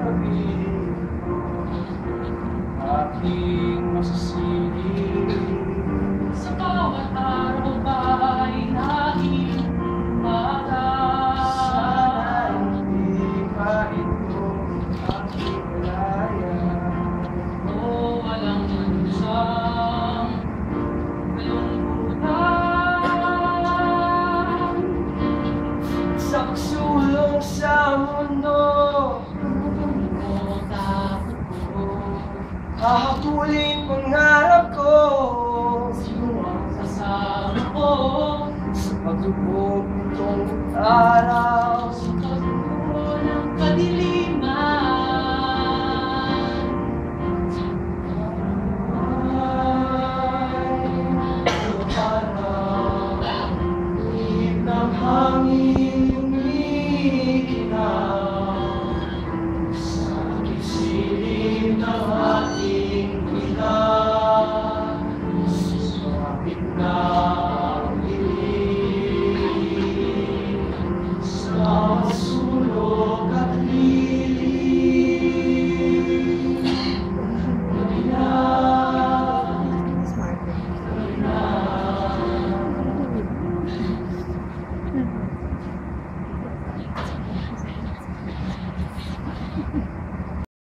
gabi, aking masisiling. Sa bawat araw ba'y naging umaga. Sana hindi pa ito aking malaya. O walang mansang kalungkutan. Sa pagsulong sa mundo, O takot ko, hahabulin pangarap ko. sino ang kasama ko Sa paglubog nitong araw, sa pagbuo ng kadiliman. ihip ng hangin umikinang sa silim ng ating ilan. Sumapit na ang dilim sa sulok at lilim. Gabi na, gabi na.